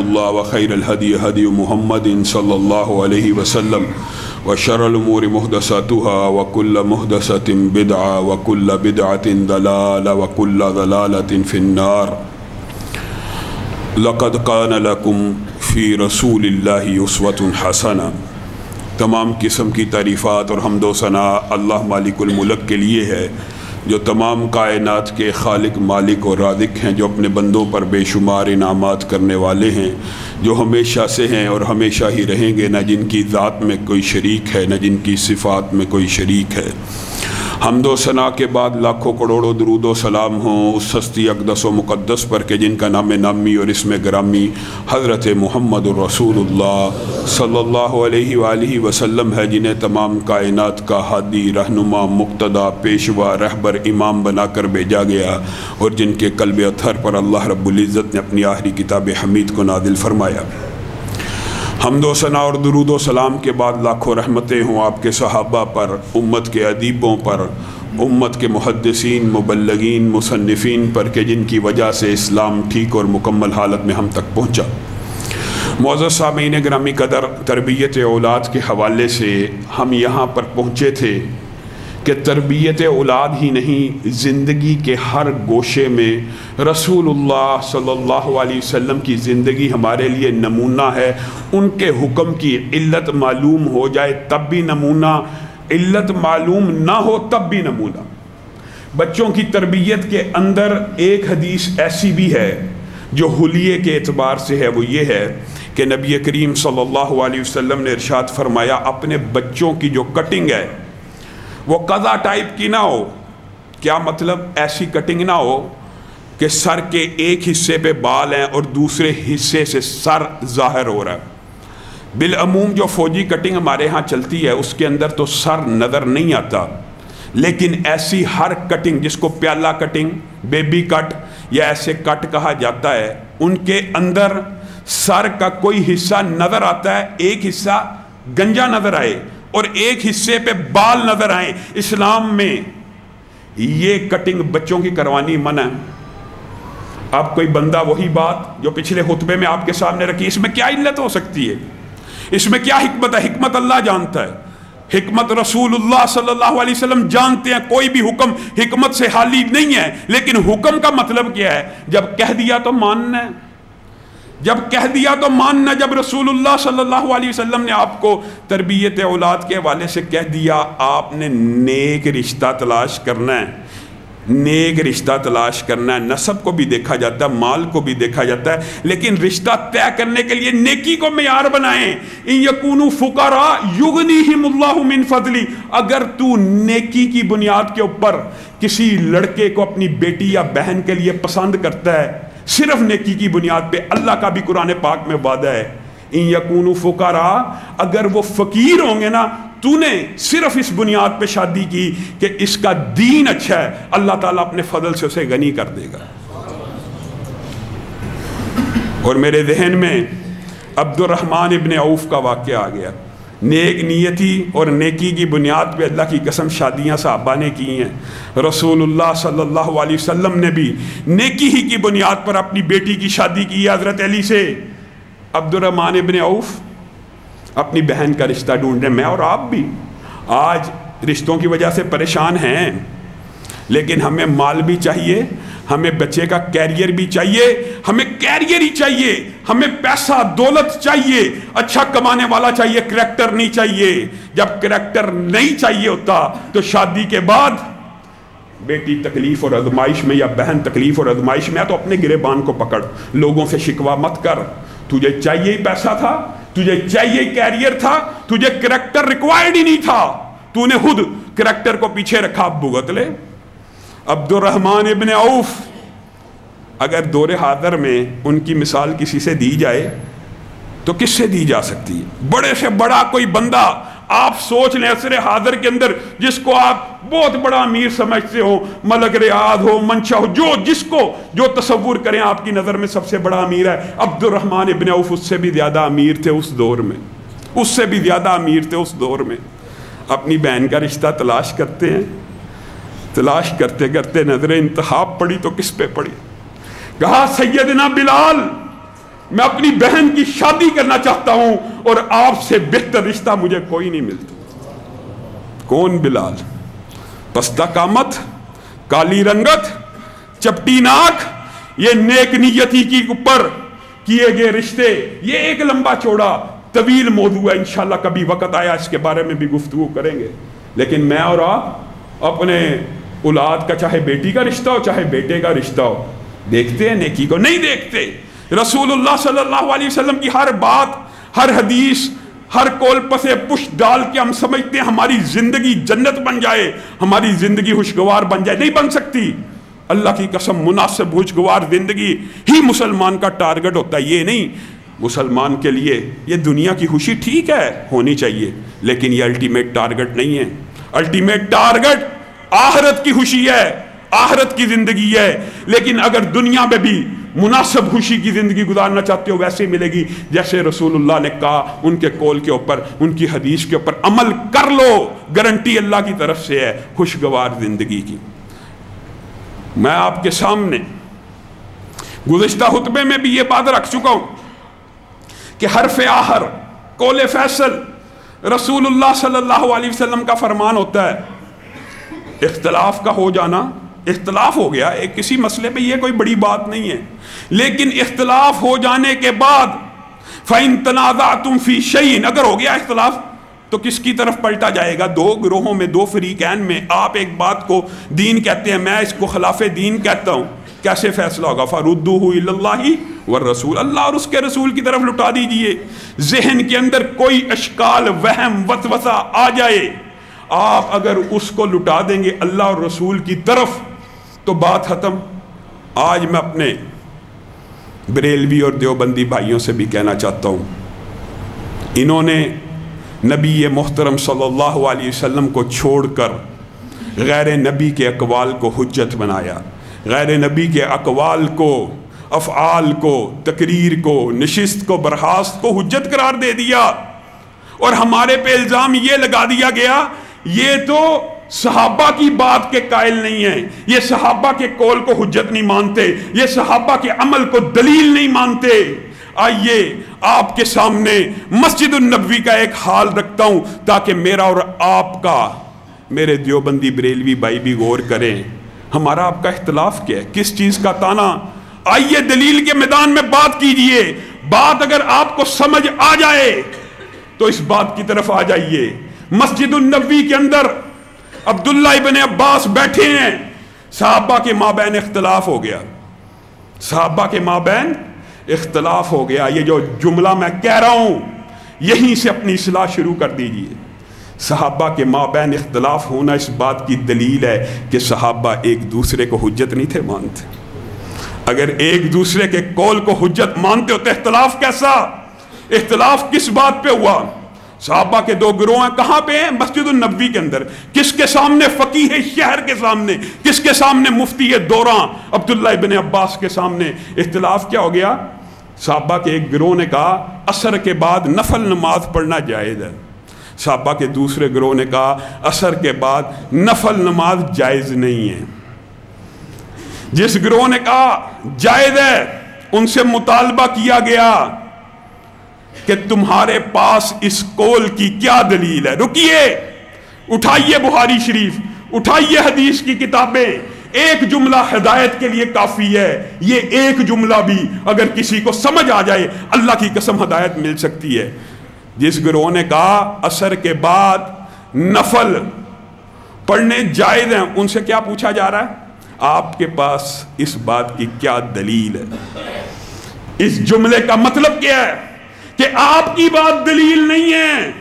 اللہ وخیر الہدی ہدی محمد صلی اللہ علیہ وسلم وشر الامور محدثاتها وکل محدثۃ بدعہ وکل بدعۃ ضلالہ وکل ضلالۃ فی النار۔ لقد کان لکم فی رسول اللہ اسوۃ حسنہ۔ تمام قسم کی تعریفات اور حمد و ثناء اللہ مالک الملک کے لیے ہے، جو تمام کائنات کے خالق، مالک اور رازق ہیں، جو اپنے بندوں پر بے شمار انعامات کرنے والے ہیں، جو ہمیشہ سے ہیں اور ہمیشہ ہی رہیں گے، نہ جن کی ذات میں کوئی شریک ہے، نہ جن کی صفات میں کوئی شریک ہے۔ حمد و ثناء کے بعد لاکھوں کروڑوں درود و سلام ہوں اس ہستی اقدس و مقدس پر کہ جن کا نام نامی اور اسم گرامی حضرت محمد الرسول اللہ صلی اللہ علیہ وآلہ وسلم ہے، جنہیں تمام کائنات کا ہادی، رہنما، مقتدا، پیشوا، رہبر، امام بنا کر بھیجا گیا، اور جن کے قلب اطہر پر اللہ رب العزت نے اپنی آخری کتاب حمید کو نازل فرمایا۔ حمد و ثناء اور درود و سلام کے بعد لاکھوں رحمتیں ہوں آپ کے صحابہ پر، امت کے ادیبوں پر، امت کے محدثین، مبلغین، مصنفین پر کہ جن کی وجہ سے اسلام ٹھیک اور مکمل حالت میں ہم تک پہنچا۔ معزز سامعین گرامی قدر، تربیت اولاد کے حوالے سے ہم یہاں پر پہنچے تھے کہ تربیت اولاد ہی نہیں، زندگی کے ہر گوشے میں رسول اللہ صلی اللہ علیہ وسلم کی زندگی ہمارے لیے نمونہ ہے۔ ان کے حکم کی علت معلوم ہو جائے تب بھی نمونہ، علت معلوم نہ ہو تب بھی نمونہ۔ بچوں کی تربیت کے اندر ایک حدیث ایسی بھی ہے جو حلیے کے اعتبار سے ہے، وہ یہ ہے کہ نبی کریم صلی اللہ علیہ وسلم نے ارشاد فرمایا، اپنے بچوں کی جو کٹنگ ہے وہ قضا ٹائپ کی نہ ہو۔ کیا مطلب؟ ایسی کٹنگ نہ ہو کہ سر کے ایک حصے پہ بال ہیں اور دوسرے حصے سے سر ظاہر ہو رہا ہے۔ بالعموم جو فوجی کٹنگ ہمارے ہاں چلتی ہے اس کے اندر تو سر نظر نہیں آتا، لیکن ایسی ہر کٹنگ جس کو پیالہ کٹنگ، بیبی کٹ یا ایسے کٹ کہا جاتا ہے، ان کے اندر سر کا کوئی حصہ نظر آتا ہے، ایک حصہ گنجا نظر آئے اور ایک حصے پہ بال نظر آئیں۔ اسلام میں یہ کٹنگ بچوں کی کروانی منع ہے۔ اب کوئی بندہ وہی بات جو پچھلے خطبے میں آپ کے سامنے رکھی، اس میں کیا علت ہو سکتی ہے، اس میں کیا حکمت ہے؟ حکمت اللہ جانتا ہے، حکمت رسول اللہ صلی اللہ علیہ وسلم جانتے ہیں۔ کوئی بھی حکم حکمت سے خالی نہیں ہے، لیکن حکم کا مطلب کیا ہے؟ جب کہہ دیا تو ماننا ہے، جب کہہ دیا تو ماننا۔ جب رسول اللہ صلی اللہ علیہ وسلم نے آپ کو تربیت اولاد کے حوالے سے کہہ دیا آپ نے نیک رشتہ تلاش کرنا ہے، نیک رشتہ تلاش کرنا ہے، نسب کو بھی دیکھا جاتا ہے، مال کو بھی دیکھا جاتا ہے، لیکن رشتہ طے کرنے کے لیے نیکی کو معیار بنائیں۔ ان یکونوا فقراء یغنیہم اللہ من فضلی۔ اگر تو نیکی کی بنیاد کے اوپر کسی لڑکے کو اپنی بیٹی یا بہن کے لیے پسند کرتا ہے، صرف نیکی کی بنیاد پہ، اللہ کا بھی قرآن پاک میں وعدہ ہے، ان یکونوا فقراء، اگر وہ فقیر ہوں گے نا، تو نے صرف اس بنیاد پہ شادی کی کہ اس کا دین اچھا ہے، اللہ تعالیٰ اپنے فضل سے اسے غنی کر دے گا۔ اور میرے ذہن میں عبد الرحمن ابن عوف کا واقعہ آ گیا۔ نیک نیتی اور نیکی کی بنیاد پہ اللہ کی قسم شادیاں صحابہ نے کی ہیں، رسول اللہ صلی اللہ علیہ وسلم نے بھی نیکی ہی کی بنیاد پر اپنی بیٹی کی شادی کی ہے حضرت علی سے۔ عبد الرحمن ابن عوف اپنی بہن کا رشتہ ڈھونڈ رہے، میں اور آپ بھی آج رشتوں کی وجہ سے پریشان ہیں، لیکن ہمیں مال بھی چاہیے، ہمیں بچے کا کیریئر بھی چاہیے، ہمیں کیریئر ہی چاہیے، ہمیں پیسہ دولت چاہیے، اچھا کمانے والا چاہیے، کریکٹر نہیں چاہیے۔ جب کریکٹر نہیں چاہیے ہوتا تو شادی کے بعد بیٹی تکلیف اور آزمائش میں یا بہن تکلیف اور آزمائش میں ہے تو اپنے گریبان کو پکڑ، لوگوں سے شکوہ مت کر۔ تجھے چاہیے ہی پیسہ تھا، تجھے چاہیے ہی کیریئر تھا، تجھے کریکٹر ریکوائرڈ ہی نہیں تھا، تو نے خود کریکٹر کو پیچھے رکھا، بھگت لے۔ عبد الرحمن ابن عوف، اگر دور حاضر میں ان کی مثال کسی سے دی جائے تو کس سے دی جا سکتی ہے؟ بڑے سے بڑا کوئی بندہ آپ سوچ لیں عصر حاضر کے اندر جس کو آپ بہت بڑا امیر سمجھتے ہو، ملک ریاض ہو، منشا ہو، جس کو جو تصور کریں آپ کی نظر میں سب سے بڑا امیر ہے، عبد الرحمن ابن عوف اس سے بھی زیادہ امیر تھے اس دور میں، اس سے بھی زیادہ امیر تھے اس دور میں۔ اپنی بہن کا رشتہ تلاش کرتے ہیں، تلاش کرتے کرتے نظر انتخاب پڑی تو کس پہ پڑی؟ کہا سیدنا بلال میں اپنی بہن کی شادی کرنا چاہتا ہوں اور آپ سے بہتر رشتہ مجھے کوئی نہیں ملتا۔ کون بلال؟ پستہ قامت، کالی رنگت، چپٹی ناک، یہ نیک نیتی کی اوپر کیے گئے رشتے، یہ ایک لمبا چوڑا طویل موضوع ہے، انشاءاللہ کبھی وقت آیا اس کے بارے میں بھی گفتگو کریں گے۔ لیکن میں اور آپ اپنے اولاد کا، چاہے بیٹی کا رشتہ ہو چاہے بیٹے کا رشتہ ہو، دیکھتے ہیں نیکی کو؟ نہیں دیکھتے۔ رسول اللہ صلی اللہ علیہ وسلم کی ہر بات، ہر حدیث، ہر کول پسے پشت ڈال کے ہم سمجھتے ہیں ہماری زندگی جنت بن جائے، ہماری زندگی خوشگوار بن جائے۔ نہیں بن سکتی۔ اللہ کی قسم، مناسب خوشگوار زندگی ہی مسلمان کا ٹارگٹ ہوتا ہے، یہ نہیں۔ مسلمان کے لیے یہ دنیا کی خوشی ٹھیک ہے، ہونی چاہیے، لیکن یہ الٹیمیٹ ٹارگٹ نہیں ہے۔ الٹیمیٹ ٹارگٹ آخرت کی خوشی ہے، آخرت کی زندگی ہے۔ لیکن اگر دنیا میں بھی مناسب خوشی کی زندگی گزارنا چاہتے ہو، ویسے ملے گی جیسے رسول اللہ نے کہا، ان کے قول کے اوپر، ان کی حدیث کے اوپر عمل کر لو، گارنٹی اللہ کی طرف سے ہے خوشگوار زندگی کی۔ میں آپ کے سامنے گزشتہ خطبے میں بھی یہ بات رکھ چکا ہوں کہ حرف آخر، قول فیصل رسول اللہ صلی اللہ علیہ وسلم کا فرمان ہوتا ہے۔ اختلاف کا ہو جانا، اختلاف ہو گیا ایک کسی مسئلے پہ، یہ کوئی بڑی بات نہیں ہے، لیکن اختلاف ہو جانے کے بعد فَإِن تَنَازَعْتُمْ فِي شَيْءٍ، اگر ہو گیا اختلاف تو کس کی طرف پلٹا جائے گا؟ دو گروہوں میں، دو فریقین میں، آپ ایک بات کو دین کہتے ہیں، میں اس کو خلاف دین کہتا ہوں، کیسے فیصلہ ہوگا؟ فَرُدُّوهُ إِلَى اللَّهِ وَالرَّسُولِ، اللہ اور اس کے رسول کی طرف لٹا دیجئے۔ ذہن کے اندر کوئی اشکال، وہم، وسوسہ آ جائے، آپ اگر اس کو لٹا دیں گے اللہ اور رسول کی طرف تو بات ختم۔ آج میں اپنے بریلوی اور دیوبندی بھائیوں سے بھی کہنا چاہتا ہوں، انہوں نے نبی محترم صلی اللہ علیہ وسلم کو چھوڑ کر غیر نبی کے اقوال کو حجت بنایا، غیر نبی کے اقوال کو، افعال کو، تقریر کو، نشست کو، برخاست کو حجت قرار دے دیا، اور ہمارے پہ الزام یہ لگا دیا گیا یہ تو صحابہ کی بات کے قائل نہیں ہیں، یہ صحابہ کے قول کو حجت نہیں مانتے، یہ صحابہ کے عمل کو دلیل نہیں مانتے۔ آئیے آپ کے سامنے مسجد النبوی کا ایک حال رکھتا ہوں تاکہ میرا اور آپ کا، میرے دیوبندی بریلوی بھائی بھی غور کریں، ہمارا آپ کا اختلاف کیا ہے، کس چیز کا تانا؟ آئیے دلیل کے میدان میں بات کیجئے، بات اگر آپ کو سمجھ آ جائے تو اس بات کی طرف آ جائیے۔ مسجد النبوی کے اندر عبداللہ ابن عباس بیٹھے ہیں، صحابہ کے مابین اختلاف ہو گیا، صحابہ کے مابین اختلاف ہو گیا۔ یہ جو جملہ میں کہہ رہا ہوں یہیں سے اپنی اصلاح شروع کر دیجئے۔ صحابہ کے مابین اختلاف ہونا اس بات کی دلیل ہے کہ صحابہ ایک دوسرے کو حجت نہیں تھے مانتے۔ اگر ایک دوسرے کے قول کو حجت مانتے ہوتے، اختلاف کیسا؟ اختلاف کس بات پہ ہوا؟ صحابہ کے دو گروہ ہیں، کہاں پہ ہیں؟ مسجد النبوی کے اندر۔ کس کے سامنے؟ فقیہ شہر کے سامنے۔ کس کے سامنے؟ مفتی دوران عبداللہ ابن عباس کے سامنے۔ اختلاف کیا ہو گیا؟ صحابہ کے ایک گروہ نے کہا عصر کے بعد نفل نماز پڑھنا جائز ہے، صحابہ کے دوسرے گروہ نے کہا عصر کے بعد نفل نماز جائز نہیں ہے۔ جس گروہ نے کہا جائز ہے ان سے مطالبہ کیا گیا کہ تمہارے پاس اس قول کی کیا دلیل ہے؟ رکیے، اٹھائیے بخاری شریف، اٹھائیے حدیث کی کتابیں، ایک جملہ ہدایت کے لیے کافی ہے۔ یہ ایک جملہ بھی اگر کسی کو سمجھ آ جائے اللہ کی قسم ہدایت مل سکتی ہے۔ جس گروہ نے کہا عصر کے بعد نفل پڑھنے جائز ہیں، ان سے کیا پوچھا جا رہا ہے؟ آپ کے پاس اس بات کی کیا دلیل ہے؟ اس جملے کا مطلب کیا ہے؟ کہ آپ کی بات دلیل نہیں ہے،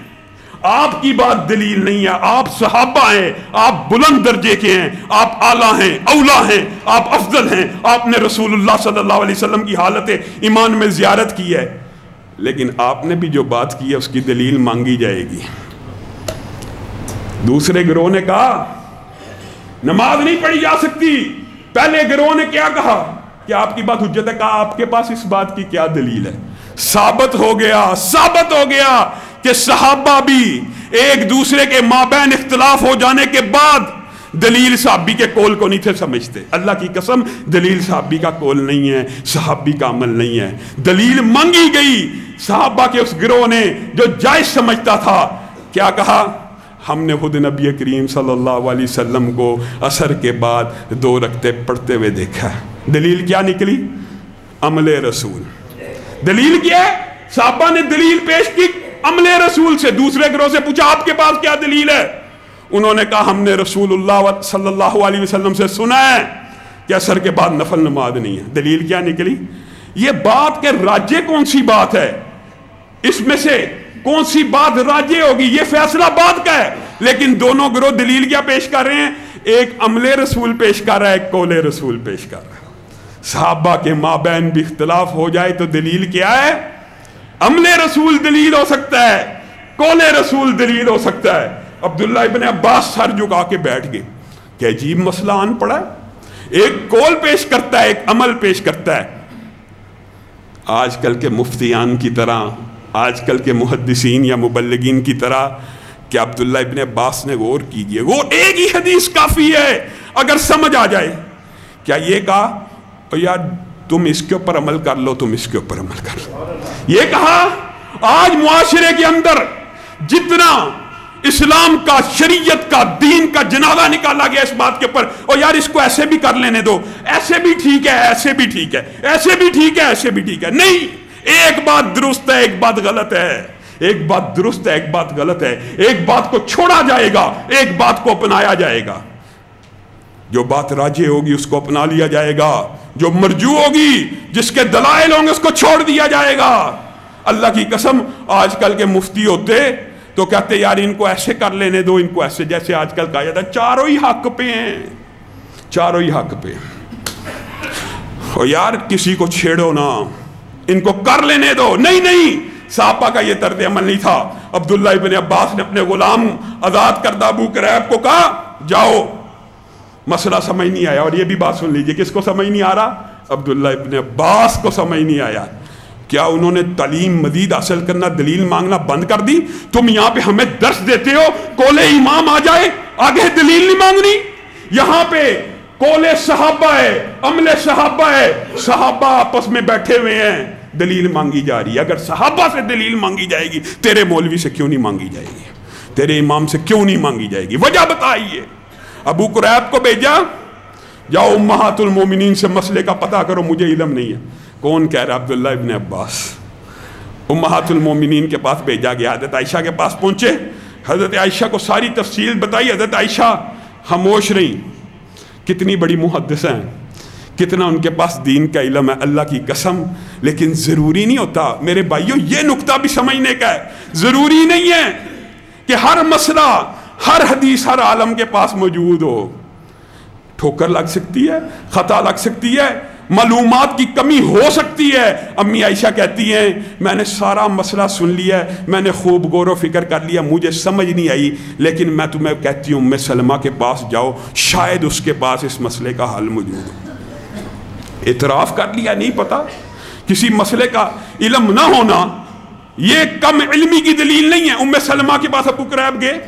آپ کی بات دلیل نہیں ہے، آپ صحابہ ہیں، آپ بلند درجے کے ہیں، آپ اعلیٰ ہیں، اولیٰ ہیں، آپ افضل ہیں، آپ نے رسول اللہ صلی اللہ علیہ وسلم کی حالت ایمان میں زیارت کی ہے، لیکن آپ نے بھی جو بات کی ہے اس کی دلیل مانگی جائے گی۔ دوسرے گروہ نے کہا نماز نہیں پڑھی جا سکتی، پہلے گروہ نے کیا کہا کہ آپ کی بات حجت ہے، کہا آپ کے پاس اس بات کی کیا دلیل ہے؟ ثابت ہو گیا کہ صحابہ بھی ایک دوسرے کے مابین اختلاف ہو جانے کے بعد دلیل صحابی کے قول کو نہیں تھے سمجھتے. اللہ کی قسم دلیل صحابی کا قول نہیں ہے, صحابی کا عمل نہیں ہے. دلیل مانگی گئی صحابہ کے اس گروہ نے جو جائز سمجھتا تھا. کیا کہا؟ ہم نے خود نبی کریم صلی اللہ علیہ وسلم کو عصر کے بعد 2 رکعتیں پڑھتے ہوئے دیکھا. دلیل کیا نکلی؟ عمل رسول. دلیل کیا ہے؟ صحابہ نے دلیل پیش کی عمل رسول سے. دوسرے گروہ سے پوچھا آپ کے پاس کیا دلیل ہے؟ انہوں نے کہا ہم نے رسول اللہ صلی اللہ علیہ وسلم سے سنا ہے کہ عصر کے بعد نفل نماز نہیں ہے. دلیل کیا نکلی؟ یہ بات کہ راجے کون سی بات ہے, اس میں سے کون سی بات راجے ہوگی, یہ فیصلہ بات کا ہے. لیکن دونوں گروہ دلیل کیا پیش کر رہے ہیں؟ ایک عمل رسول پیش کر رہا ہے, ایک قول رسول پیش کر رہا ہے. صحابہ کے مابین بھی اختلاف ہو جائے تو دلیل کیا ہے؟ عمل رسول دلیل ہو سکتا ہے, قول رسول دلیل ہو سکتا ہے. عبداللہ ابن عباس سر جھکا کے بیٹھ گئے کہ عجیب مسئلہ آن پڑا ہے, ایک قول پیش کرتا ہے, ایک عمل پیش کرتا ہے. آج کل کے مفتیان کی طرح, آج کل کے محدثین یا مبلغین کی طرح کہ عبداللہ ابن عباس نے غور کیجئے, وہ ایک ہی حدیث کافی ہے اگر سمجھ آ جائے. کیا یہ کہا یار تم اس کے اوپر عمل کر لو, تم اس کے اوپر عمل کر لو. یہ کہا آج معاشرے کے اندر جتنا اسلام کا, شریعت کا, دین کا جنازہ نکالا گیا اس بات کے اوپر, اور یار اس کو ایسے بھی کر لینے دو, ایسے بھی ٹھیک ہے, ایسے بھی ٹھیک ہے, ایسے بھی ٹھیک ہے, ایسے بھی ٹھیک ہے. نہیں, ایک بات درست ہے, ایک بات غلط ہے. ایک بات درست ہے, ایک بات غلط ہے. ایک بات کو چھوڑا جائے گا, ایک بات کو اپنایا جائے گا. جو بات راجح ہوگی اس کو اپنا لیا جائے گا, جو مرجو ہوگی, جس کے دلائل ہوں گے اس کو چھوڑ دیا جائے گا. اللہ کی قسم آج کل کے مفتی ہوتے تو کہتے یار ان کو ایسے کر لینے دو, ان کو ایسے, جیسے آج کل کہا جاتا ہے چاروں ہی حق پہ ہیں, چاروں ہی حق پہ. اور یار کسی کو چھیڑو نا, ان کو کر لینے دو. نہیں نہیں, صحابہ کا یہ طرز عمل نہیں تھا. عبداللہ ابن عباس نے اپنے غلام آزاد کردہ ابو کریب کو کہا جاؤ, مسئلہ سمجھ نہیں آیا. اور یہ بھی بات سن لیجئے, کس کو سمجھ نہیں آ رہا؟ عبداللہ ابن عباس کو سمجھ نہیں آیا. کیا انہوں نے تعلیم مزید حاصل کرنا, دلیل مانگنا بند کر دی؟ تم یہاں پہ ہمیں درس دیتے ہو, قول امام آ جائے آگے دلیل نہیں مانگنی. یہاں پہ قول صحابہ ہے, عمل صحابہ ہے, صحابہ آپس میں بیٹھے ہوئے ہیں, دلیل مانگی جا رہی ہے. اگر صحابہ سے دلیل مانگی جائے گی, تیرے مولوی سے کیوں نہیں مانگی جائے گی؟ تیرے امام سے کیوں نہیں مانگی جائے گی؟ وجہ بتائیے. ابو قریب کو بھیجا, جاؤ امہات المومنین سے مسئلے کا پتہ کرو, مجھے علم نہیں ہے. کون کہہ رہا؟ عبداللہ ابن عباس. امہات المومنین کے پاس بھیجا گیا, حضرت عائشہ کے پاس پہنچے, حضرت عائشہ کو ساری تفصیل بتائی. حضرت عائشہ خاموش رہیں. کتنی بڑی محدثہ ہیں, کتنا ان کے پاس دین کا علم ہے, اللہ کی قسم. لیکن ضروری نہیں ہوتا میرے بھائیوں, یہ نقطہ بھی سمجھنے کا ہے, ضروری نہیں ہے کہ ہر مسئلہ, ہر حدیث ہر عالم کے پاس موجود ہو. ٹھوکر لگ سکتی ہے, خطا لگ سکتی ہے, معلومات کی کمی ہو سکتی ہے. امی عائشہ کہتی ہیں میں نے سارا مسئلہ سن لیا ہے, میں نے خوب غور و فکر کر لیا, مجھے سمجھ نہیں آئی, لیکن میں تمہیں کہتی ہوں ام سلمہ کے پاس جاؤ, شاید اس کے پاس اس مسئلے کا حل موجود ہو. اعتراف کر لیا, نہیں پتا. کسی مسئلے کا علم نہ ہونا یہ کم علمی کی دلیل نہیں ہے. ام سلمہ کے پاس ابو قریب گئے,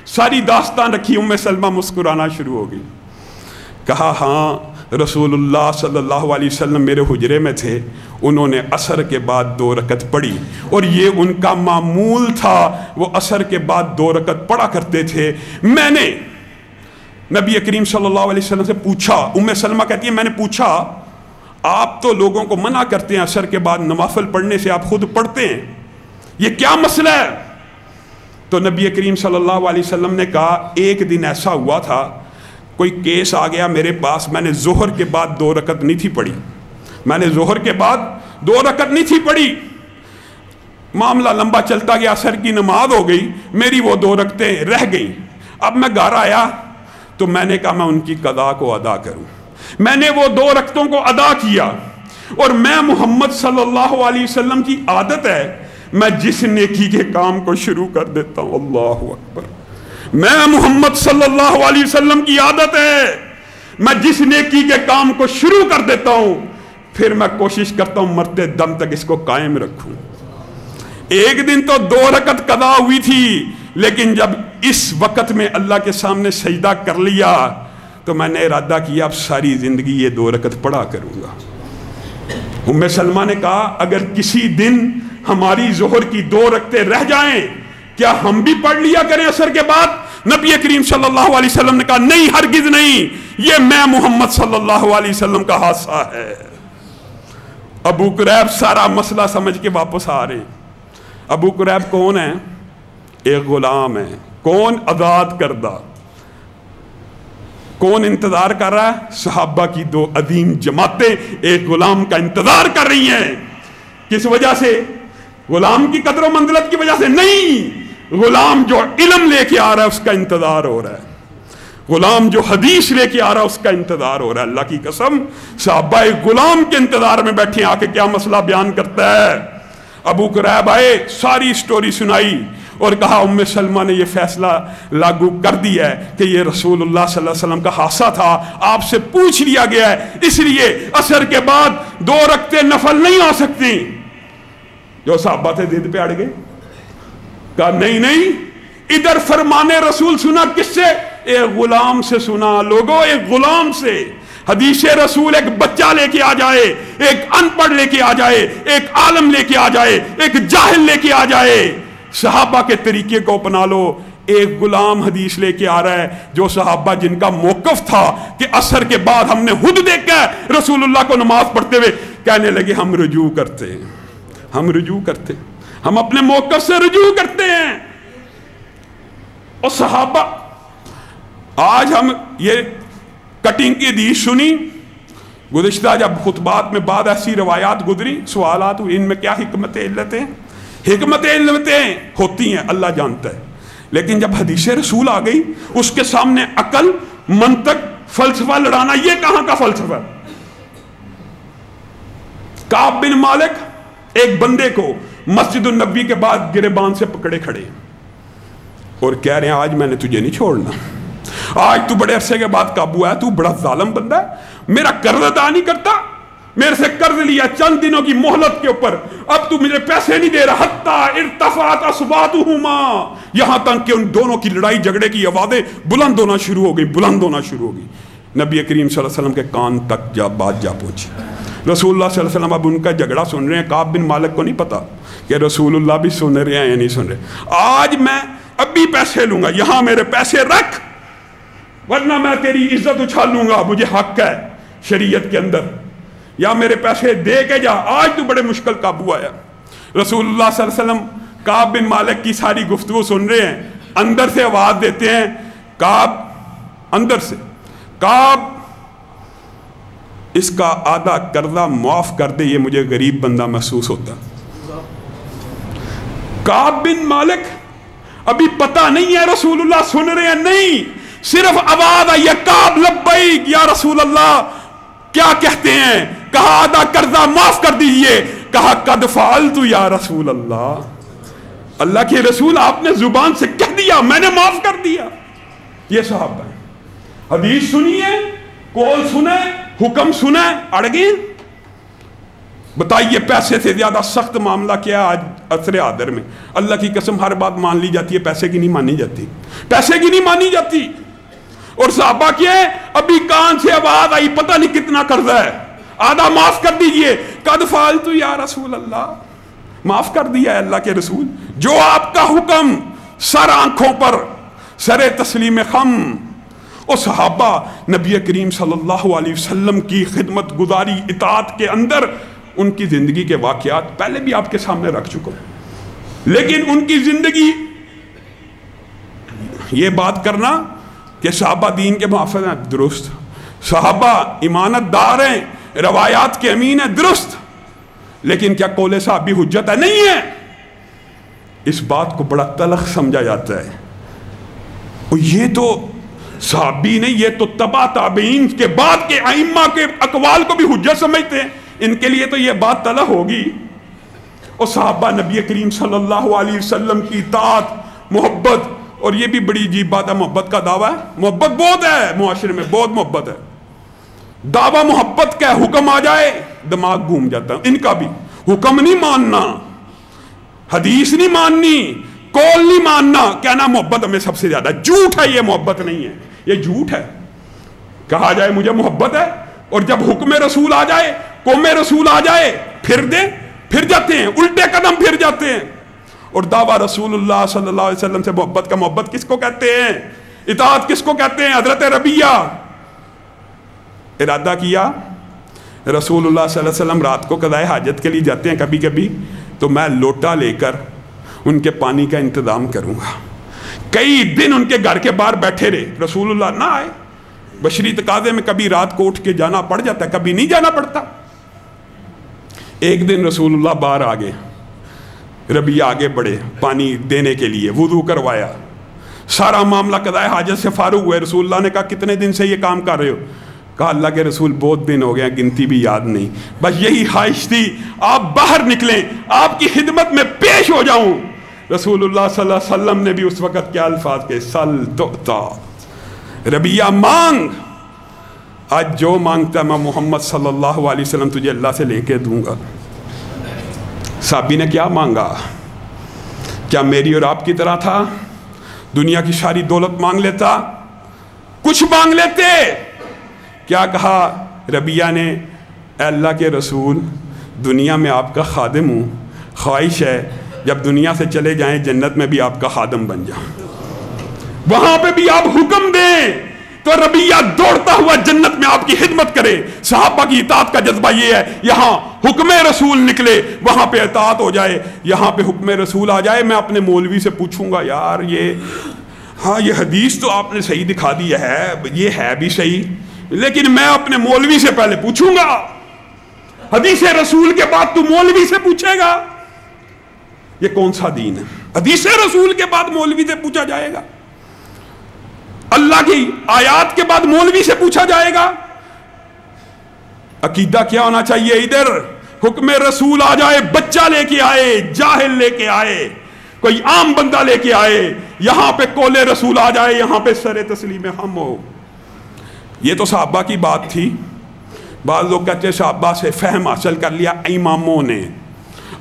ساری داستان رکھی. ام سلمہ مسکرانا شروع ہو گئی. کہا ہاں رسول اللہ صلی اللہ علیہ وسلم میرے حجرے میں تھے, انہوں نے عصر کے بعد 2 رکعت پڑھی, اور یہ ان کا معمول تھا, وہ عصر کے بعد 2 رکعت پڑھا کرتے تھے. میں نے نبی کریم صلی اللہ علیہ وسلم سے پوچھا, ام سلمہ کہتی ہے میں نے پوچھا آپ تو لوگوں کو منع کرتے ہیں عصر کے بعد نوافل پڑھنے سے, آپ خود پڑھتے ہیں, یہ کیا مسئلہ ہے؟ تو نبی کریم صلی اللہ علیہ وسلم نے کہا ایک دن ایسا ہوا تھا, کوئی کیس آ گیا میرے پاس, میں نے ظہر کے بعد 2 رکعت نہیں تھی پڑھی, میں نے ظہر کے بعد 2 رکعت نہیں تھی پڑھی. معاملہ لمبا چلتا گیا, عصر کی نماز ہو گئی, میری وہ 2 رکعتیں رہ گئیں. اب میں گھر آیا تو میں نے کہا میں ان کی قضا کو ادا کروں. میں نے وہ 2 رکعتوں کو ادا کیا, اور میں محمد صلی اللہ علیہ وسلم کی عادت ہے میں جس نیکی کے کام کو شروع کر دیتا ہوں, اللہ اکبر, میں محمد صلی اللہ علیہ وسلم کی عادت ہے میں جس نیکی کے کام کو شروع کر دیتا ہوں پھر میں کوشش کرتا ہوں مرتے دم تک اس کو قائم رکھوں. ایک دن تو 2 رکعت قضا ہوئی تھی, لیکن جب اس وقت میں اللہ کے سامنے سجدہ کر لیا تو میں نے ارادہ کیا اب ساری زندگی یہ 2 رکعت پڑھا کروں گا۔ ام سلمہ نے کہا اگر کسی دن ہماری ظہر کی 2 رکعتیں رہ جائیں کیا ہم بھی پڑھ لیا کریں عصر کے بعد؟ نبی کریم صلی اللہ علیہ وسلم نے کہا نہیں، ہرگز نہیں، یہ میں محمد صلی اللہ علیہ وسلم کا حادثہ ہے۔ ابو قریب سارا مسئلہ سمجھ کے واپس آ رہے ہیں۔ ابو قریب کون ہے؟ ایک غلام ہے۔ کون؟ آزاد کردہ۔ کون انتظار کر رہا ہے؟ صحابہ کی 2 عظیم جماعتیں ایک غلام کا انتظار کر رہی ہیں۔ کس وجہ سے؟ غلام کی قدر و منزلت کی وجہ سے نہیں، غلام جو علم لے کے آ رہا ہے اس کا انتظار ہو رہا ہے، غلام جو حدیث لے کے آ رہا ہے اس کا انتظار ہو رہا ہے۔ اللہ کی قسم صحابہ ایک غلام کے انتظار میں بیٹھے، آ کے کیا مسئلہ بیان کرتا ہے۔ ابو قریب آئے، ساری سٹوری سنائی اور کہا ام سلمہ نے یہ فیصلہ لاگو کر دیا ہے کہ یہ رسول اللہ صلی اللہ علیہ وسلم کا حادثہ تھا، آپ سے پوچھ لیا گیا ہے، اس لیے عصر کے بعد 2 رکعتیں نفل نہیں ہو سکتی۔ جو صحابہ تھے ضد پہ اڑ گئے، کہا نہیں نہیں، ادھر فرمان رسول سنا کس سے؟ ایک غلام سے سنا۔ لوگوں، ایک غلام سے حدیث رسول ایک بچہ لے کے آ جائے، ایک ان پڑھ لے کے آ جائے، ایک عالم لے کے آ جائے، ایک جاہل لے کے آ جائے، صحابہ کے طریقے کو اپنا لو۔ ایک غلام حدیث لے کے آ رہا ہے، جو صحابہ جن کا موقف تھا کہ عصر کے بعد ہم نے خود دیکھا ہے رسول اللہ کو نماز پڑھتے ہوئے، کہنے لگے ہم رجوع کرتے ہیں، ہم رجوع کرتے ہیں، ہم اپنے موقف سے رجوع کرتے ہیں۔ اور صحابہ، آج ہم یہ کٹنگ کی حدیث سنی، گزشتہ جب خطبات میں بعد ایسی روایات گزری، سوالات ہوئی، ان میں کیا حکمت علتیں؟ حکمت علتیں ہوتی ہیں اللہ جانتا ہے، لیکن جب حدیث رسول آ گئی اس کے سامنے عقل، منطق، فلسفہ لڑانا یہ کہاں کا فلسفہ؟ کعب بن مالک ایک بندے کو مسجد النبی کے بعد گریبان سے پکڑے کھڑے اور کہہ رہے ہیں آج میں نے تجھے نہیں چھوڑنا، آج تو بڑے عرصے کے بعد قابو آیا، تو بڑا ظالم بندہ ہے، میرا قرض ادا نہیں کرتا، میرے سے قرض لیا چند دنوں کی مہلت کے اوپر، اب تو مجھے پیسے نہیں دے رہا، حتی ارتفعت اصواتہما، یہاں تک کہ ان دونوں کی لڑائی جھگڑے کی آوازیں بلند ہونا شروع ہو گئی، بلند ہونا شروع ہو گئی۔ نبی کریم صلی اللہ علیہ وسلم کے کان تک بات جا پہنچی۔ رسول اللہ صلی اللہ علیہ وسلم اب ان کا جھگڑا سن رہے ہیں، کعب بن مالک کو نہیں پتا کہ رسول اللہ بھی سن رہے ہیں یا نہیں سن رہے۔ آج میں اب بھی پیسے لوں گا، یہاں میرے پیسے رکھ ورنہ میں تیری عزت اچھالوں گا، مجھے حق ہے شریعت کے اندر، یا میرے پیسے دے کے جا، آج تو بڑے مشکل قابو آیا۔ رسول اللہ صلی اللہ علیہ وسلم کعب بن مالک کی ساری گفتگو سن رہے ہیں، اندر سے آواز دیتے ہیں، کعب، اندر سے، کعب اس کا آدھا قرضہ معاف کر دے، یہ مجھے غریب بندہ محسوس ہوتا۔ کعب بن مالک ابھی پتہ نہیں ہے رسول اللہ سن رہے ہیں، نہیں، صرف آواز آئی ہے کعب لبیک یا رسول اللہ، کیا کہتے ہیں؟ کہا آدھا قرضہ معاف کر دیجئے، کہا قد فعلت یا رسول اللہ، اللہ کے رسول آپ نے زبان سے کہہ دیا، میں نے معاف کر دیا۔ یہ صحابہ ہے، حدیث سنیے، قول سنیں، حکم سنیں، اڑ گئے۔ بتائیے پیسے سے زیادہ سخت معاملہ کیا آج عصر حاضر میں؟ اللہ کی قسم ہر بات مان لی جاتی ہے، پیسے کی نہیں مانی جاتی، پیسے کی نہیں مانی جاتی۔ اور صحابہ کیا ہے، ابھی کان سے آواز آئی، پتہ نہیں کتنا قرضہ ہے، آدھا معاف کر دیجئے، قد فعلت یا رسول اللہ، معاف کر دیا ہے اللہ کے رسول، جو آپ کا حکم، سر آنکھوں پر، سر تسلیم خم۔ اور صحابہ نبی کریم صلی اللہ علیہ وسلم کی خدمت گزاری اطاعت کے اندر ان کی زندگی کے واقعات پہلے بھی آپ کے سامنے رکھ چکا، لیکن ان کی زندگی، یہ بات کرنا کہ صحابہ دین کے محافظ ہیں، درست، صحابہ امانت دار ہیں، روایات کے امین ہیں، درست، لیکن کیا قول صحابی حجت ہے؟ نہیں ہے۔ اس بات کو بڑا تلخ سمجھا جاتا ہے، اور یہ تو صحابی نہیں، یہ تو تبع تابعین کے بعد کے ائمہ کے اقوال کو بھی حجت سمجھتے ہیں، ان کے لیے تو یہ بات تلخ ہوگی۔ اور صحابہ نبی کریم صلی اللہ علیہ وسلم کی اطاعت، محبت، اور یہ بھی بڑی عجیب بات ہے، محبت کا دعویٰ ہے، محبت بہت ہے معاشرے میں، بہت محبت ہے، دعویٰ محبت کا حکم آ جائے دماغ گھوم جاتا ہے، ان کا بھی حکم نہیں ماننا، حدیث نہیں ماننی، کول نہیں ماننا، کہنا محبت ہمیں سب سے زیادہ، جھوٹ ہے یہ، محبت نہیں ہے یہ، جھوٹ ہے۔ کہا جائے مجھے محبت ہے، اور جب حکم رسول آ جائے، قوم رسول آ جائے، پھر جاتے ہیں، الٹے قدم پھر جاتے ہیں۔ اور دعویٰ رسول اللہ صلی اللہ علیہ وسلم سے محبت کا، محبت کس کو کہتے ہیں؟ اطاعت کس کو کہتے ہیں؟ حضرت ربیہ ارادہ کیا، رسول اللہ صلی اللہ علیہ وسلم رات کو قضائے حاجت کے لیے جاتے ہیں کبھی کبھی، تو میں لوٹا لے کر ان کے پانی کا انتظام کروں گا۔ کئی دن ان کے گھر کے باہر بیٹھے رہے، رسول اللہ نہ آئے، بشری تقاضے میں کبھی رات کو اٹھ کے جانا پڑ جاتا ہے، کبھی نہیں جانا پڑتا۔ ایک دن رسول اللہ باہر آگے، ربیہ آگے بڑھے پانی دینے کے لیے، وضو کروایا، سارا معاملہ قضائے حاجت سے فارغ ہوئے۔ رسول اللہ نے کہا کتنے دن سے یہ کام کر رہے ہو؟ کہا اللہ کے رسول بہت دن ہو گئے، گنتی بھی یاد نہیں، بس یہی خواہش تھی آپ باہر نکلیں، آپ کی خدمت میں پیش ہو جاؤں۔ رسول اللہ صلی اللہ علیہ وسلم نے بھی اس وقت کیا الفاظ کے، سل تؤتا، ربیہ مانگ، آج جو مانگتا میں محمد صلی اللہ علیہ وسلم تجھے اللہ سے لے کے دوں گا۔ صحابی نے کیا مانگا؟ کیا میری اور آپ کی طرح تھا؟ دنیا کی ساری دولت مانگ لیتا؟ کچھ مانگ لیتے؟ کیا کہا ربیہ نے؟ اے اللہ کے رسول، دنیا میں آپ کا خادم ہوں، خواہش ہے جب دنیا سے چلے جائیں جنت میں بھی آپ کا خادم بن جاؤں، وہاں پہ بھی آپ حکم دیں تو ربیہ دوڑتا ہوا جنت میں آپ کی خدمت کرے۔ صحابہ کی اطاعت کا جذبہ یہ ہے، یہاں حکم رسول نکلے وہاں پہ اطاعت ہو جائے، یہاں پہ حکم رسول آ جائے۔ میں اپنے مولوی سے پوچھوں گا یار یہ حدیث تو آپ نے صحیح دکھا دی ہے، یہ ہے بھی صحیح، لیکن میں اپنے مولوی سے پہلے پوچھوں گا۔ حدیث رسول کے بعد تو مولوی سے پوچھے گا، یہ کون سا دین ہے؟ حدیث رسول کے بعد مولوی سے پوچھا جائے گا، اللہ کی آیات کے بعد مولوی سے پوچھا جائے گا۔ عقیدہ کیا ہونا چاہیے؟ ادھر حکم رسول آ جائے، بچہ لے کے آئے، جاہل لے کے آئے، کوئی عام بندہ لے کے آئے، یہاں پہ قول رسول آ جائے، یہاں پہ سر تسلیم ہم ہو۔ یہ تو صحابہ کی بات تھی۔ بعض لوگ کہتے ہیں صحابہ سے فہم حاصل کر لیا اماموں نے،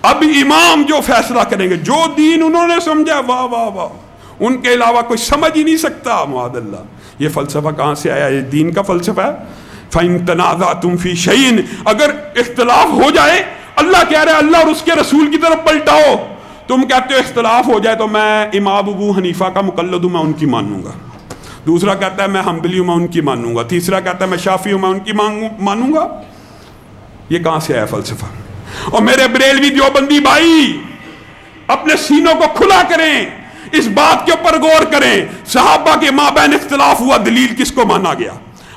اب امام جو فیصلہ کریں گے، جو دین انہوں نے سمجھا، واہ واہ واہ، ان کے علاوہ کوئی سمجھ ہی نہیں سکتا۔ معاذ اللہ، یہ فلسفہ کہاں سے آیا؟ یہ دین کا فلسفہ ہے۔ فَإِن تَنَازَعْتُمْ فِي شَيْءٍ، اگر اختلاف ہو جائے، اللہ کہہ رہا ہے اللہ اور اس کے رسول کی طرف پلٹاؤ۔ تم کہتے ہو اختلاف ہو جائے تو میں امام ابو حنیفہ کا مقلد ہوں، میں ان کی مانوں گا۔ دوسرا کہتا ہے میں حنبلی ہوں، میں ان کی مانوں گا۔ تیسرا کہتا ہے میں شافعی ہوں، میں ان کی مانوں گا۔ یہ کہاں سے آیا فلسفہ؟ اور میرے بریلوی دیوبندی بھائی، اپنے سینوں کو کھلا کریں، اس بات کے اوپر غور کریں، صحابہ کے مابین اختلاف ہوا، دلیل کس کو مانا گیا؟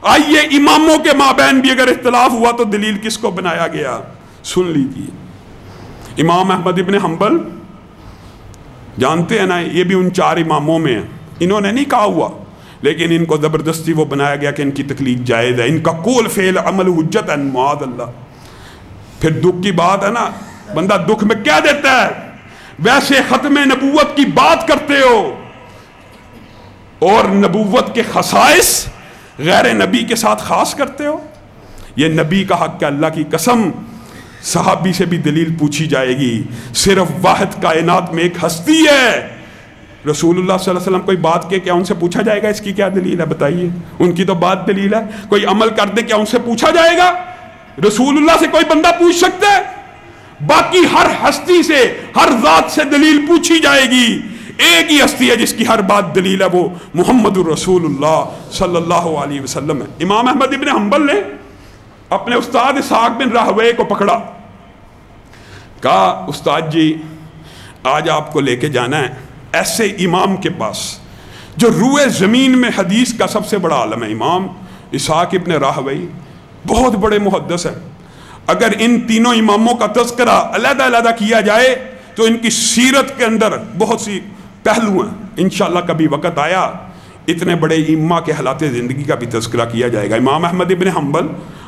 آئیے اماموں کے مابین بھی اگر اختلاف ہوا تو دلیل کس کو بنایا گیا؟ سن لیجیے۔ امام احمد ابن حنبل جانتے ہیں نا، یہ بھی ان 4 اماموں میں ہیں، انہوں نے نہیں کہا ہوا، لیکن ان کو زبردستی وہ بنایا گیا کہ ان کی تقلید جائز ہے، ان کا قول فعل عمل حجت ہے، معاذ اللہ۔ پھر دکھ کی بات ہے نا، بندہ دکھ میں کہہ دیتا ہے ویسے ختم نبوت کی بات کرتے ہو اور نبوت کے خصائص غیر نبی کے ساتھ خاص کرتے ہو۔ یہ نبی کا حق ہے، اللہ کی قسم صحابی سے بھی دلیل پوچھی جائے گی۔ صرف واحد کائنات میں ایک ہستی ہے، رسول اللہ صلی اللہ علیہ وسلم کوئی بات کہ کیا ان سے پوچھا جائے گا اس کی کیا دلیل ہے؟ بتائیے، ان کی تو بات دلیل ہے۔ کوئی عمل کر دے کیا ان سے پوچھا جائے گا؟ رسول اللہ سے کوئی بندہ پوچھ سکتا ہے؟ باقی ہر ہستی سے، ہر ذات سے دلیل پوچھی جائے گی، ایک ہی ہستی ہے جس کی ہر بات دلیل ہے، وہ محمد الرسول اللہ صلی اللہ علیہ وسلم ہے۔ امام احمد ابن حنبل نے اپنے استاد اسحاق بن راہوے کو پکڑا، کہا استاد جی آج آپ کو لے کے جانا ہے ایسے امام کے پاس جو روئے زمین میں حدیث کا سب سے بڑا عالم ہے۔ امام اسحاق ابن راہوے بہت بڑے محدث ہیں، اگر ان تینوں اماموں کا تذکرہ علیحدہ علیحدہ کیا جائے تو ان کی سیرت کے اندر بہت سی پہلو ہیں، انشاءاللہ کبھی وقت آیا اتنے بڑے ائمہ کے حالات زندگی کا بھی تذکرہ کیا جائے گا۔ امام احمد ابن حنبل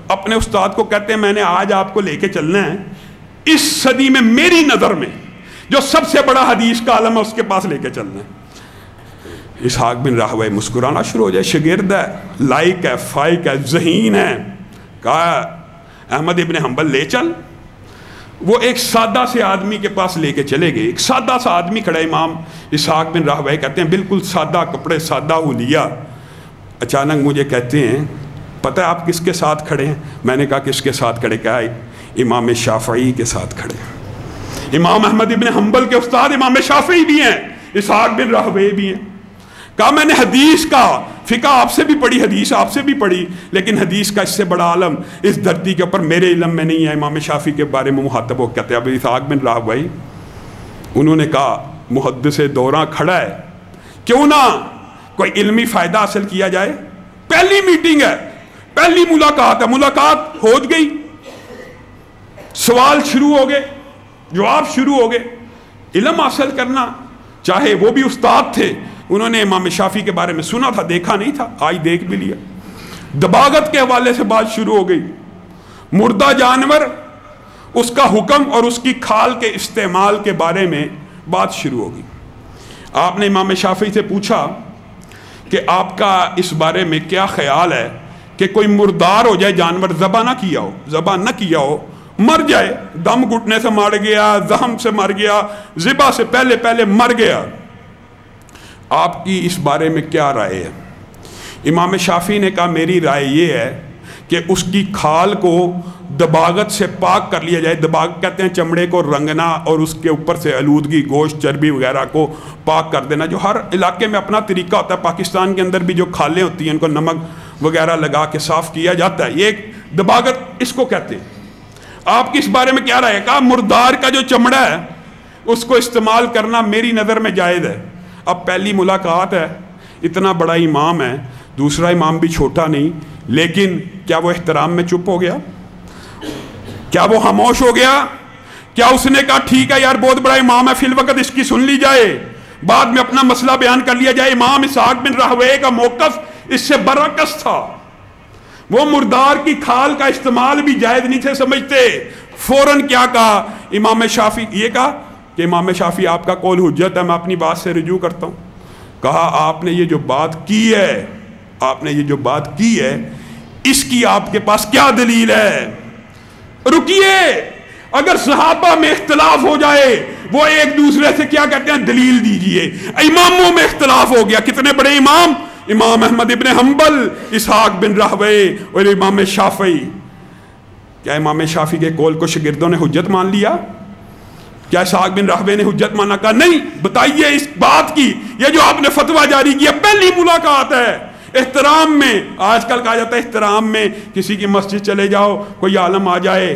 اپنے استاد کو کہتے ہیں میں نے آج آپ کو لے کے چلنا ہے اس صدی میں، میری نظر میں جو سب سے بڑا حدیث کا عالم ہے اس کے پاس لے کے چلنا ہے۔ اسحاق بن راہوے مسکرانا شروع ہو جائے، شاگرد ہے، لائق ہے، فائق ہے، ذہین ہے، کہا احمد ابن حنبل لے چل۔ وہ ایک سادہ سے آدمی کے پاس لے کے چلے گئے. ایک سادہ سا آدمی کھڑا ہے, امام اسحاق بن راہویہ کہتے ہیں بالکل سادہ کپڑے, سادہ حلیہ. اچانک مجھے کہتے ہیں پتہ ہے آپ کس کے ساتھ کھڑے ہیں؟ میں نے کہا کس کے ساتھ کھڑے؟ کہا امام شافعی کے ساتھ کھڑے ہیں. امام احمد ابن حنبل کے استاد امام شافعی بھی ہیں, اسحاق بن راہویہ بھی ہیں. کہا میں نے حدیث کا فقہ آپ سے بھی پڑھی, حدیث آپ سے بھی پڑھی, لیکن حدیث کا اس سے بڑا عالم اس دھرتی کے اوپر میرے علم میں نہیں ہے. امام شافعی کے بارے میں مخاطب ہو کہتے ہیں اب اسحاق بن راہویہ, انہوں نے کہا محدث دوراں کھڑا ہے, کیوں نہ کوئی علمی فائدہ حاصل کیا جائے. پہلی میٹنگ ہے, پہلی ملاقات ہے, ملاقات ہو گئی, سوال شروع ہو گئے, جواب شروع ہو گئے. علم حاصل کرنا, چاہے وہ بھی استاد تھے, انہوں نے امام شافعی کے بارے میں سنا تھا, دیکھا نہیں تھا, آج دیکھ بھی لیا. دباغت کے حوالے سے بات شروع ہو گئی. مردہ جانور, اس کا حکم اور اس کی کھال کے استعمال کے بارے میں بات شروع ہو گئی. آپ نے امام شافعی سے پوچھا کہ آپ کا اس بارے میں کیا خیال ہے کہ کوئی مردار ہو جائے, جانور ذبح نہ کیا ہو, مر جائے, دم گھٹنے سے مر گیا, زخم سے مر گیا, ذبح سے پہلے مر گیا, آپ کی اس بارے میں کیا رائے ہے؟ امام شافعی نے کہا میری رائے یہ ہے کہ اس کی کھال کو دباغت سے پاک کر لیا جائے. دباغت کہتے ہیں چمڑے کو رنگنا اور اس کے اوپر سے آلودگی, گوشت, چربی وغیرہ کو پاک کر دینا. جو ہر علاقے میں اپنا طریقہ ہوتا ہے, پاکستان کے اندر بھی جو کھالیں ہوتی ہیں ان کو نمک وغیرہ لگا کے صاف کیا جاتا ہے, یہ ایک دباغت اس کو کہتے ہیں. آپ کی اس بارے میں کیا رائے ہے؟ کہا مردار کا جو چمڑا ہے اس کو استعمال کرنا میری نظر میں جائز ہے. اب پہلی ملاقات ہے, اتنا بڑا امام ہے, دوسرا امام بھی چھوٹا نہیں, لیکن کیا وہ احترام میں چپ ہو گیا؟ کیا وہ خاموش ہو گیا؟ کیا اس نے کہا ٹھیک ہے یار بہت بڑا امام ہے, فی الوقت اس کی سن لی جائے, بعد میں اپنا مسئلہ بیان کر لیا جائے؟ امام اسحاق بن راہویہ کا موقف اس سے برعکس تھا. وہ مردار کی کھال کا استعمال بھی جائز نہیں تھے سمجھتے. فوراً کیا کہا امام شافعی؟ یہ کہا کہ امام شافعی آپ کا قول حجت ہے, میں اپنی بات سے رجوع کرتا ہوں. کہا آپ نے یہ جو بات کی ہے اس کی آپ کے پاس کیا دلیل ہے؟ رکیے, اگر صحابہ میں اختلاف ہو جائے وہ ایک دوسرے سے کیا کہتے ہیں دلیل دیجئے. اماموں میں اختلاف ہو گیا, کتنے بڑے امام, امام احمد ابن حنبل, اسحاق بن راہویہ اور امام شافعی. کیا امام شافعی کے قول کو شاگردوں نے حجت مان لیا؟ کیا اسحاق بن راہویہ نے حجت مانا؟ کہا نہیں. بتائیے اس بات کی, یہ جو آپ نے فتویٰ جاری کیا, پہلی ملاقات ہے, احترام میں. آج کل کہا جاتا ہے احترام میں کسی کی مسجد چلے جاؤ, کوئی عالم آ جائے,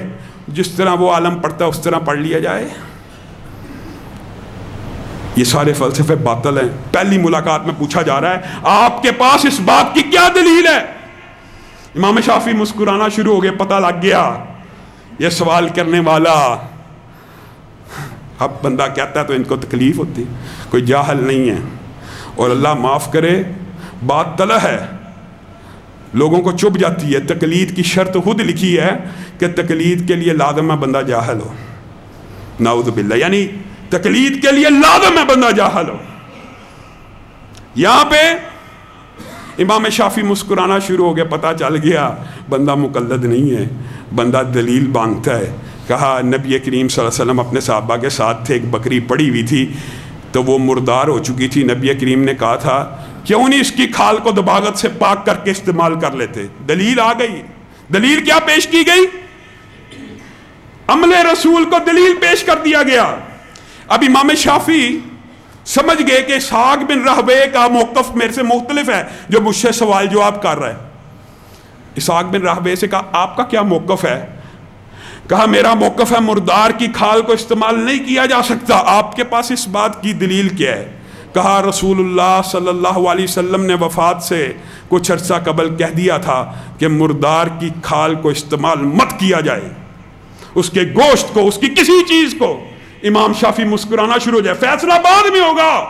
جس طرح وہ عالم پڑھتا ہے اس طرح پڑھ لیا جائے. یہ سارے فلسفے باطل ہیں. پہلی ملاقات میں پوچھا جا رہا ہے آپ کے پاس اس بات کی کیا دلیل ہے؟ امام شافعی مسکرانا شروع ہو گئے, پتہ لگ گیا یہ سوال کرنے والا, اب بندہ کہتا ہے تو ان کو تکلیف ہوتی, کوئی جاہل نہیں ہے. اور اللہ معاف کرے, بات طلح ہے, لوگوں کو چپ جاتی ہے. تقلید کی شرط خود لکھی ہے کہ تقلید کے لیے لازم ہے بندہ جاہل ہو, نعوذ باللہ, یعنی تقلید کے لیے لازم ہے بندہ جاہل ہو. یہاں پہ امام شافعی مسکرانا شروع ہو گیا, پتہ چل گیا بندہ مقلد نہیں ہے, بندہ دلیل مانگتا ہے. کہا نبی کریم صلی اللہ علیہ وسلم اپنے صحابہ کے ساتھ تھے, ایک بکری پڑی ہوئی تھی تو وہ مردار ہو چکی تھی. نبی کریم نے کہا تھا کیوں نہیں اس کی کھال کو دباغت سے پاک کر کے استعمال کر لیتے؟ دلیل آ گئی. دلیل کیا پیش کی گئی؟ عمل رسول کو دلیل پیش کر دیا گیا. اب امام شافعی سمجھ گئے کہ اسحاق بن راہویہ کا موقف میرے سے مختلف ہے جو مجھ سے سوال جواب کر رہا ہے. اسحاق بن راہویہ سے کہا آپ کا کیا موقف ہے؟ کہا میرا موقف ہے مردار کی کھال کو استعمال نہیں کیا جا سکتا. آپ کے پاس اس بات کی دلیل کیا ہے؟ کہا رسول اللہ صلی اللہ علیہ وسلم نے وفات سے کچھ عرصہ قبل کہہ دیا تھا کہ مردار کی کھال کو استعمال مت کیا جائے, اس کے گوشت کو, اس کی کسی چیز کو. امام شافعی مسکرانا شروع ہو جائے. فیصلہ بعد میں ہوگا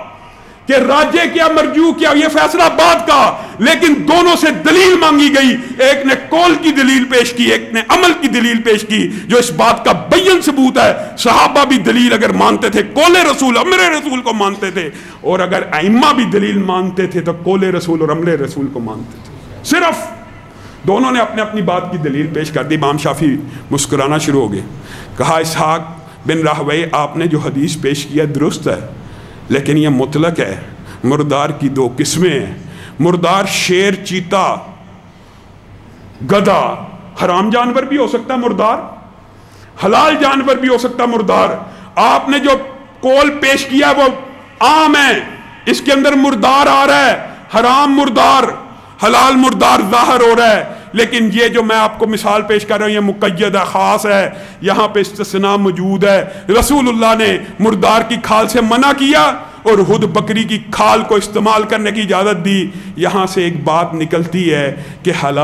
کہ راجے کیا مرجو کیا, یہ فیصلہ بعد کا, لیکن دونوں سے دلیل مانگی گئی. ایک نے قول کی دلیل پیش کی, ایک نے عمل کی دلیل پیش کی, جو اس بات کا بین ثبوت ہے. صحابہ بھی دلیل اگر مانتے تھے قول رسول, امر رسول کو مانتے تھے, اور اگر ائمہ بھی دلیل مانتے تھے تو قول رسول اور امر رسول کو مانتے تھے. صرف دونوں نے اپنے اپنی بات کی دلیل پیش کر دی. امام شافعی مسکرانا شروع ہو گئے. کہا اسحاق بن راہویہ آپ نے جو حدیث پیش کیا درست ہے، لیکن یہ مطلق ہے. مردار کی دو قسمیں ہیں. مردار شیر، چیتا، گدھا. حرام جانور بھی ہو سکتا مردار، حلال جانور بھی ہو سکتا مردار. آپ نے جو قول پیش کیا وہ عام ہے، اس کے اندر مردار آ رہا ہے، حرام مردار، حلال مردار ظاہر ہو رہا ہے. لیکن یہ جو میں آپ کو مثال پیش کر رہا ہوں یہ مقید ہے، خاص ہے. یہاں پہ استثناء موجود ہے. رسول اللہ نے مردار کی کھال سے منع کیا اور خود بکری کی کھال کو استعمال کرنے کی اجازت دی. یہاں سے ایک بات نکلتی ہے کہ حلال